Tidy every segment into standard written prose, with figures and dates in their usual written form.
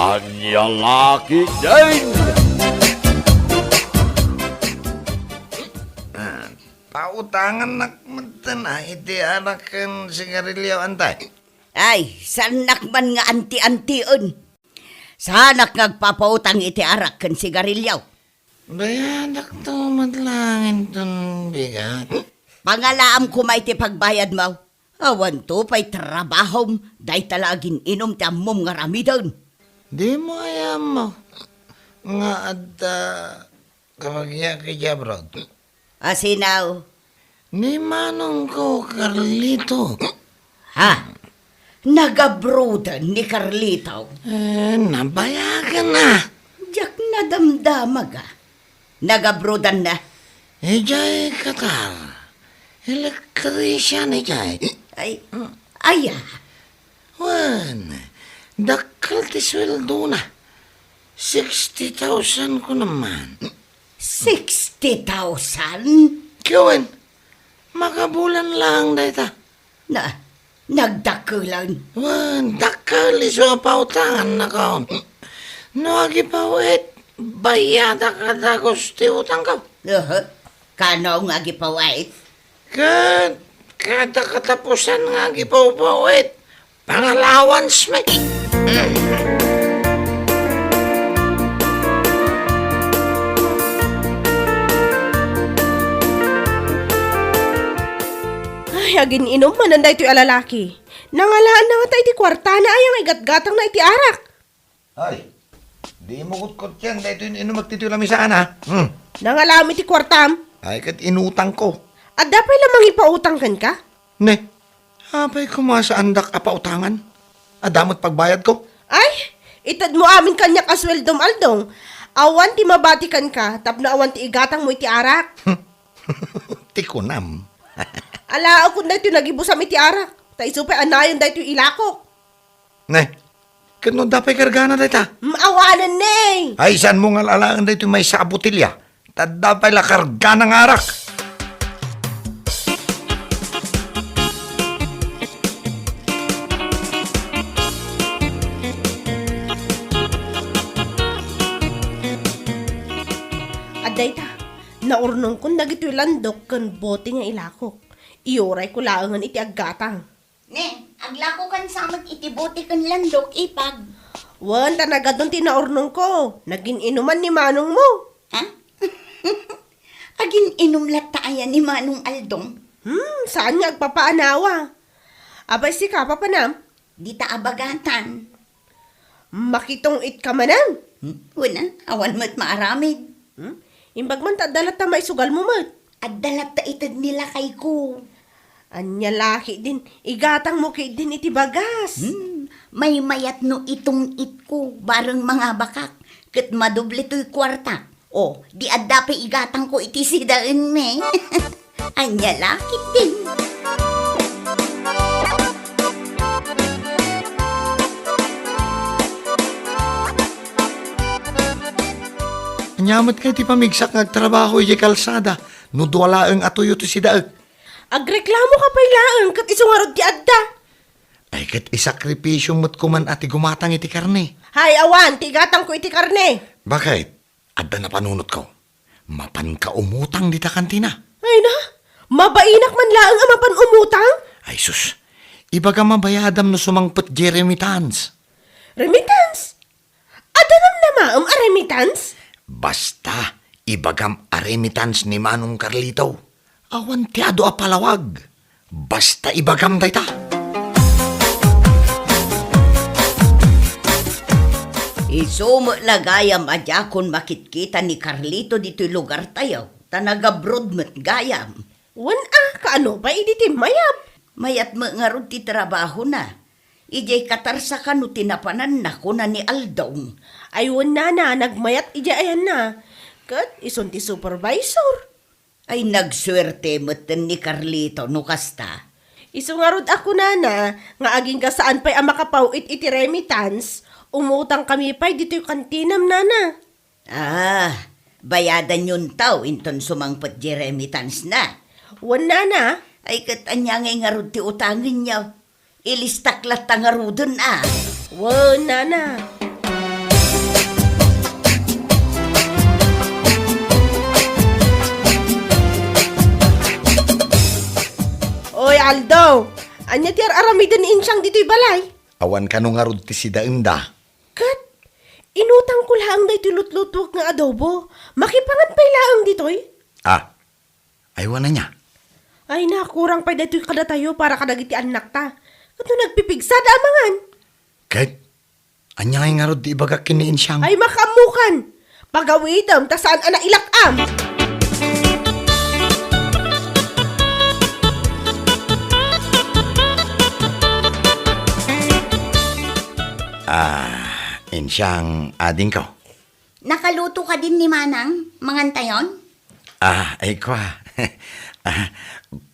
Anya laki din! Pautangan nakmatan iti anakan sigarilyo antay. Ay, sanak man nga anti-antion. Sanak ngagpapautang iti arak kan sigarilyaw. Bayadak to madlangin ton bigat. Pangalaam ko may ti pagbayad mo. Awan to pa'y trabahom, day talagin inom ti ammom nga ramidon. Di mo ayam mo. Nga adda kamagya kay Jabrod. Asinaw. Ni manong ko, Carlito. Ha? Nagabrodan ni Carlito. Nabayagan na. Diyak na damdamaga. Nagabrodan na. Ejay katal. Electrician ejay. Ay, aya. Wan, dakal ti sweldo na. 60,000 ko naman. 60,000? Kiyon, makabulan lang dayta. Nagdakulan. Wan, dakal iso pautangan na kaon. No, agi pa wait. Bayada ka dagos ti utang ka. Kano nga gipawait? Kada katapusan nga agi pa wait. Pangalawan smek. Ay, agin inom man anday ito'y alalaki. Nangalaan na nga tayo iti kwarta na ayang igatgatang na iti arak. Ay, di mo kutkot yan. Dahil ito yung magtitiyo lang misaan ha. Nangalaan iti kwartam. Ay, kat inutang ko. At dapat lamang ipautang kan ka? Ne, abay kumasa andak apautangan. Adamot pagbayad ko. Ay, itad mo amin kanya kasweldom aldong. Awan ti mabatikan ka, tapno awan ti igatang mo iti arak. Tikunam. Ala, ako na ito nagibusam iti arak. Ta isupay anayon da ito ilakok. Ne, kano dapay kargana dayta? Awanan ne. Ay, saan mo nga lalaan dayto may sabutilya? Tadapay la kargana ng arak. Aday ta, naurnong kong dagito'y landok kan bote nga ilakok. Ioray ko laangan iti aggatang. Ne, aglako kan samot itibuti kan landok ipag. Wan, tanaga doon tinaurnong ko. Naging inuman ni manong mo. Ha? Agin inom latayan ni Manong Aldong. Saan nga agpapaanawa? Abay si Kapa Panam, Di ta abagatan. makitong it ka manang. Una, awan mo't maaramid. Imbag man tadalat ta maisugal mo mat. At dalat ta itad nila kay ko. Anya laki din, igatang mo kay din iti bagas. May mayat no itong itko, bareng mga bakak. Kat madoble to'y kwarta. O, di addape igatang ko iti sidaan me. Anya lakit din. Anyamot kayo ti pamigsak ngagtrabaho iti kalsada. Nudwala ang atuyo to si daag. Agreklamo ka pa'y laang, kat isungarod ti adda. Ay, kat isakripisyo mo't kuman ati gumatang iti karne. Hay awan, ti igatang ko iti karne. Bakit? Adda na panunot ko. Mapan ka umutang di ta kantina. Ay na, mabainak man laang amapan umutang. Ay sus, iba ka mabayadam no sumangpot Jeremy Tans. Remittance? Adanam na maam a remittance? Basta, ibagam aremitans ni Manong Carlito. Awan tiado a palawag. Basta ibagam dayta. Isumo lagayam adya kon makitkita ni Carlito dito'y lugar tayo. Tanagabroad mo't gayam. Wan kaano ba iditi mayap? Mayat mo nga ron ti trabaho na. Ijay katarsa ka no tinapanan na ko na ni Aldong. Ayun na, nagmayat ija ayan na. Kat isun ti supervisor. Ay nagswerte mo't ni Carlito no kasta. Isungarod ako na, nga aging ka saan pa'y ang makapawit iti remittance, umutang kami pa'y dito yung kantinam nana. Bayadan yun tao inton sumangpot remittance na. Wan nana, Ay katanya ngay nga ron ti utangin niya. Ilistaklat ta nga rodon wan nana. Aldo, anya ti aramidin ni Insyang dito'y balay. Awan ka nung arod ti si Daenda. Kat, inutang ko lang na itulutlutuak nga adobo. Makipangat pa ilaang dito'y. Aywan na niya. Ay na, kurang pa dito'y kada tayo para kadagiti anak ta. Kato nagpipigsada amangan. Kahit, anya ngay nga rod di ibagak kiniin siyang. Ay makamukan. Pagawitam, ta saan ana ilakam. Insyang ading ko. Nakaluto ka din ni Manang, mangantayon? Ay kwa.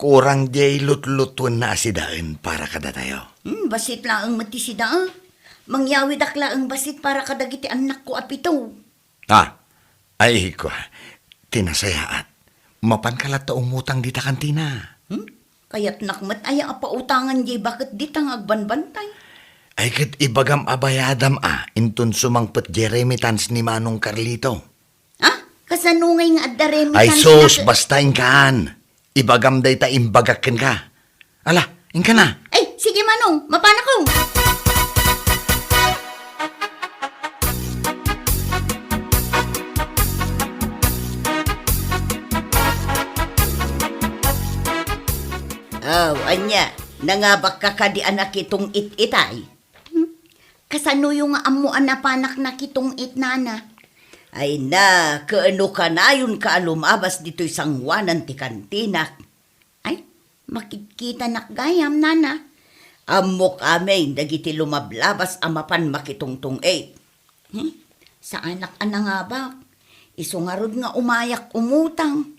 Kurang di lut-lutun na asidaan para kada tayo. Basit lang ang matisida. Mangyawid akla ang basit para kadagiti anak ko apito. Ay kwa. Tinasayaat. Mapan kalata umutang di ta kantina. Kaya't nakmat aya apautangan di bakit di tang agbanbantay. Ay kat ibagam abayadam intun sumangpet jeremittans ni Manong Carlito. Kasanungay nga adda remittance. Ay sos, basta inkaan. Ibagam day ta imbagakin ka. Ala, inka na. Ay, sige Manong, mapana ko. Anya, nangabak ka ka di anak itong it-itay. Kasano yung amuan na panak na kitong itnana? Ay na, kaano ka na yun ka lumabas dito'y sangwanan ti kantinak. Ay, makikita nakgayam, nana. Amok amay, dagiti lumablabas amapan makitungtung eight. Sa anak nga ba? Isungarod nga umayak umutang.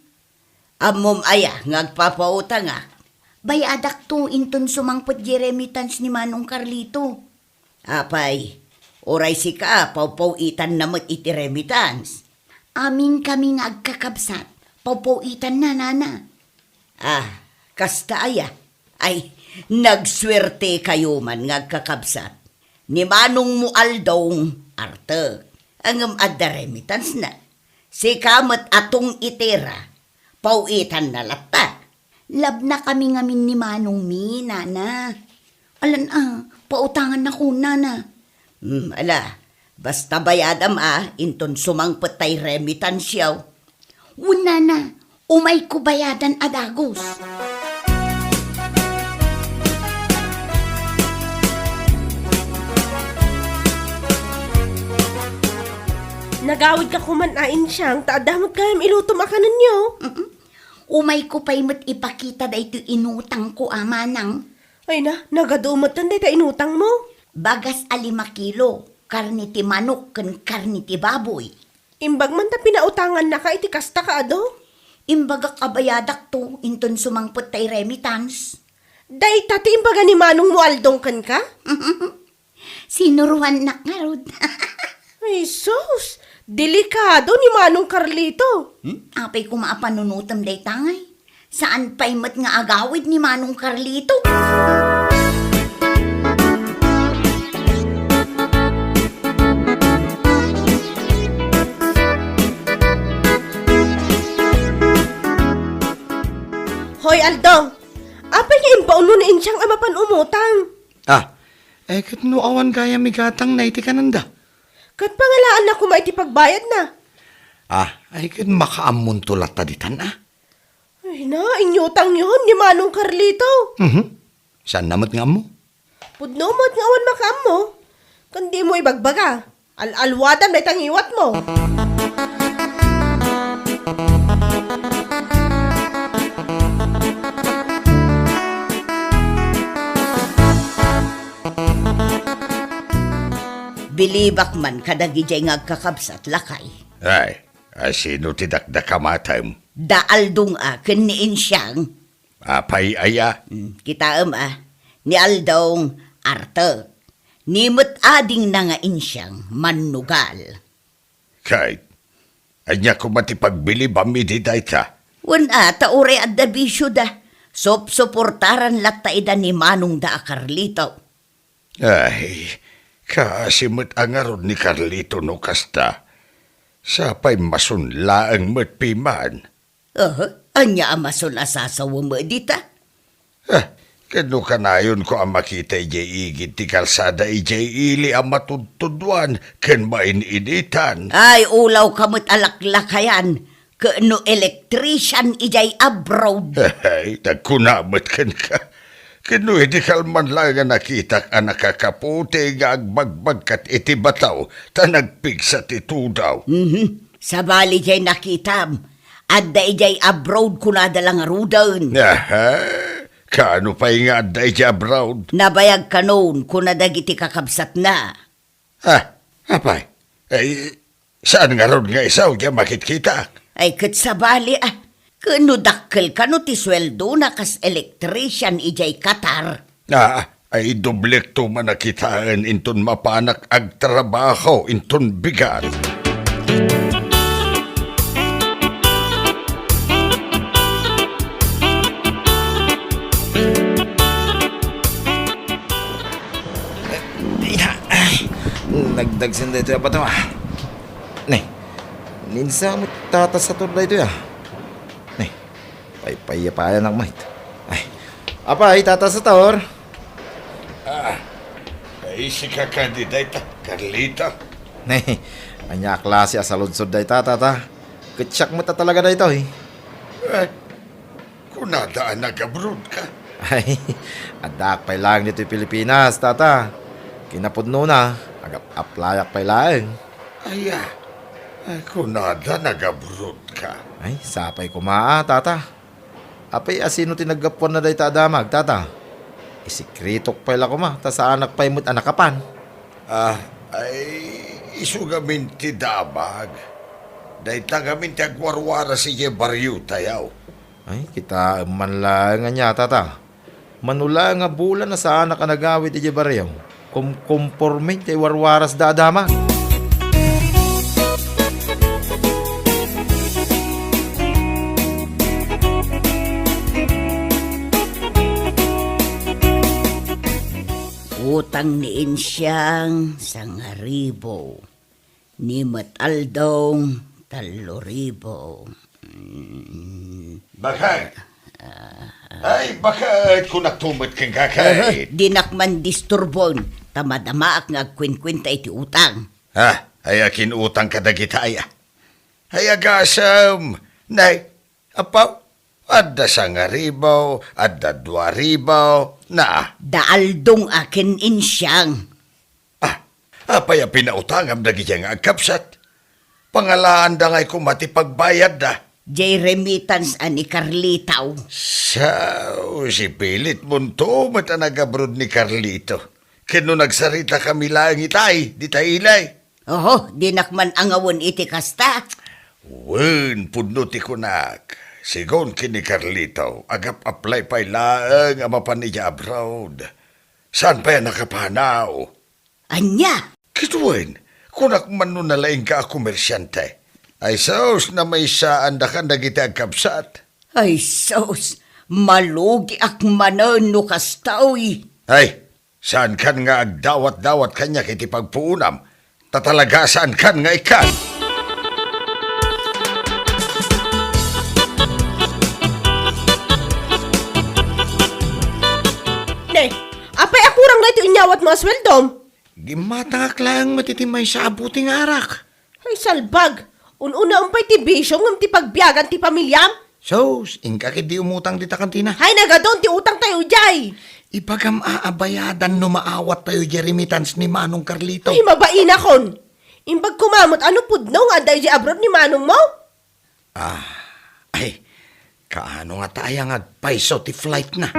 Amom aya, ngagpapautang bayadak to inton sumangpot jeremittans ni Manong Carlito. Apay, oray si ka, pawpawitan na iti remittance. Amin kami nga agkakabsat, pawpawitan na, nana. Kasta aya. Ay, nagswerte kayo man nga agkakabsat. Ni Manong mo Aldong, arte, ang adda remittance na. Si kamat atong itira, pawitan na lata. Lab na kami ngamin ni Manong mi, nana. Alan pautangan na ko, nana. Ala, basta bayadam inton sumangpet tay remittance yaw. Una na, umay ko bayadan adagos. Nagawid ka kumanain siyang, taadamot kayam iluto makanan niyo. Umay ko pa'y mat ipakita da ito inutang ko, Manang. Ay na, nagadumot na ta inutang mo. Bagas 5 kilo, karni ti manok ken karni ti baboy. Imbag man ta pinautangan na ka, iti kasta ka ado. Imbaga kabayadak to, inton sumangpot tay remittance. Day tati imbaga ni Manong mo Aldong kan ka? Sinuruan na nga rod. Ay sus, delikado ni Manong Carlito. Apay ko maapanunutam day tangay. Saan pa'y mat nga agawid ni Manong Carlito? Hoy Aldong, apay nga impaununin siyang amapan umutang. Kat no awan kaya migatang na iti kananda. Kat pangalaan na kumaiti pagbayad na. Ay kat makaamun tulat taditan Ay na, inyutang yun ni Manong Carlito. Saan namat nga mo? Pudnomot nga awan makaam mo. Kandi mo ibagbaga. Al-alwadan may tangiwat mo. Bilibak man kadagi jay ngagkakabsat lakay. Ay, sino tidakda kamatay mo? Daaldong ken ni Insyang. Apay aya? Kita ni Aldong arte. Nimot ading na nga Insyang manugal. Kahit, anya ko matipagbili bami di day ka? Wana, taure at da bisyo da. Suportaran lataida ni Manong da Carlito. Ay, kasimot ang aron ni Carlito no kasta. Sapay masunlaang matpiman. Anya amason asasawa mo dita? Kano kanayon ko ang makita ijay igit ti kalsada ijay ili ang matudtudwan ken maininitan. Ay, ulaw kamot alaklakayan. Kano electrician ijay abroad. Ay, nagkunamot ken ka. Kano iti kalman lang nga nakita ang nakakaputi nga agbagbag kat iti bataw ta nagpigsa ti tudaw. Sa bali jay nakitam. Adda ijay abroad kunada lang arudan. Aha, kaano pa nga day abroad? Nabayag ka noon kunada giti kakabsat na. Apay, ay, saan nga ron nga isaw kaya makitkita? Ay kat sa bali kano dakkel ka no ti sweldo na kas electrician ijay Qatar. Ay dublek to manakitaan inton mapanak ag trabaho inton bigat. Nagdagsin dito pa ito Nih, ninsa mo tatas sa turda ito Nih, paypayapayan ng mahit. Ay, apay, tatas sa tor. Ay si kakandidata, Carlita. Nih, anya klase sa lunsod day tata. Ketsak mo ta talaga da ito Kunadaan nag-abroad ka. Ay, adak pay lang dito Pilipinas, tata. Kinapudno na, agaplayak pay lang. Ay, kunada nag-abroad ka. Ay, sapay kumaa, tata. Apay asino tinagapon na day tadamag, tata. Isikritok pay la kuma, ta sa anak pay mo't anakapan. Ay, isugamin ti dabag. Dahil tagamin ti agwarwara si Baryo tayaw. Ay, kita man lang nga niya, tata. Manula nga bulan na sa anak ka nagawit iti baryo. Kumporme ti warwaras dadama. Utang ni Insyang sangaribo. Ni Mataldong 3,000. Bakit? Ay, bakit kung nagtumot kang kakait? Dinakman disturbon. Tamadamaak nga kwinkwinta iti utang. Ay akin utang kadagitaya. Ay agasam. Nay, apaw, adda sangaribaw, adda 2,000, na. Daaldong akin Insyang. Apay pinautangam dagiti nga agkapsat. Pangalaan da nga'y kumati pagbayad da. Jay remittance ani Carlitaw. Si Pilit Munto mata nag-abroad ni Carlito. Kano nagsarita kami lang itay, di tayo ilay. Oho, dinakman angawon iti kasta. Wen, pudno ti kunak. Sigon kini Carlito, agap-apply pa ilaang amapan ni abroad. Saan pa yan nakapanaw? Anya? Kituin, kunak man nun nalaing ka komersyante. Ay saos na may saan da ka nagiti agkapsat. Ay sos, malugi ak manon no kastawi. Ay, saan kan nga agdawat-dawat kanya kiti pagpuunam? Tatalaga saan kan nga ikan? Ne, apay akurang na ito inyawat mga sweldom. Gimatangak lang matitimay sa abuting arak. Ay salbag, ununa umpay ti bisyong ng ti pagbiyagan ti pamilyam. Sos, ingka di umutang di ta kantina. Hay nagadon ti utang tayo jay. Ipagam aabayadan no maawat tayo remittance ni Manong Carlito. Ay mabaina kon. Imbag kumamot ano pudno nga day di abroad ni manong mo? Ay, kaano nga tayo nga paiso ti flight na.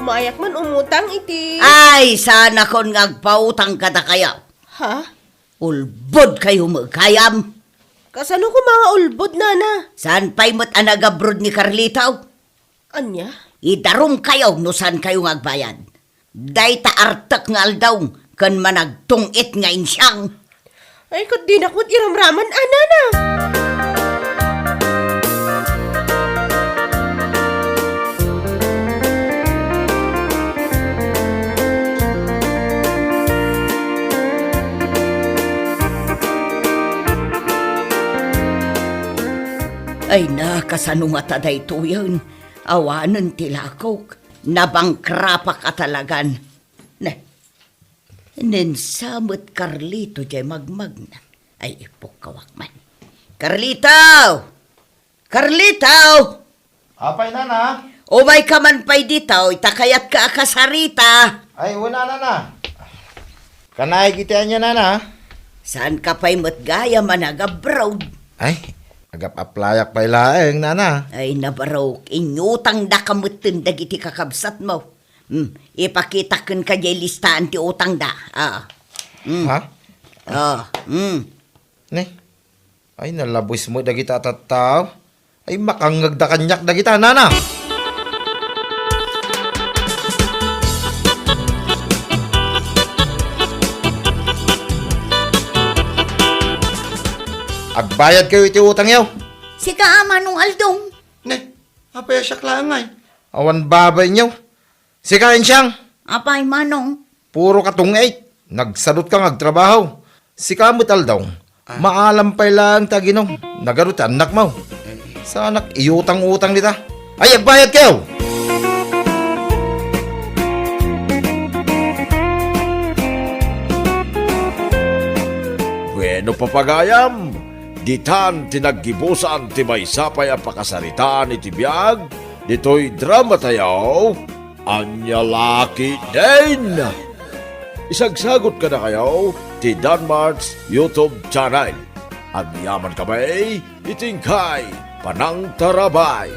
Umayak man umutang iti. Ay, sana kon ngagpautang kada kaya. Ha? Ulbod kayo magkayam. Kasano ko mga ulbod nana? Saan pa'y mo't anag-abroad ni Carlitaw? Anya? Idarum kayo no saan kayo ngagbayad. Day taartak nga aldaw kan managtungit nga Insyang. Ay kut di nakot iramraman anana. Ay nakasano nga taday to yun. Awanan tilakok. Nabangkrapa ka talagan. Ninsamot Carlito jay magmagna. Ay ipukawak man. Carlito! Carlito! Apay na. Umay ka man pa'y dito, itakayat ka akasarita. Ay, wala na. Kanay kita niya na. Saan ka pa'y matgaya managabroad? Ay, agap-aplayak pa ilaeng na. Ay nabarok, inyutang da kamutin dagiti kakabsat mo. Ipakita kun ka jay listahan ti utang da. Ha? Ne? Ay, nalabos mo dagita tataw. Ay, makangagda kanyak dagita, nana. Agbayad kayo iti utang yaw. Si kaama nung Aldong. Ne, apay siya klangay. Awan babay niyo. Sikain siyang. Apay manong. Puro katong 8. Nagsadot ka ngagtrabaho. Si kamutal daw. Maalampay lang taginong. Nagarot anak mo. Sa anak, iutang-utang nita. Ay, agbayad kayo! Bueno papagayam, ditan tinaggibusan ti may sapay ang pakasaritaan iti biyag, dito'y drama tayo, anya laki din. Isagsagot ka na kayo, ti Danmarks YouTube channel. Ang yaman kamay, itingkay, panang tarabay.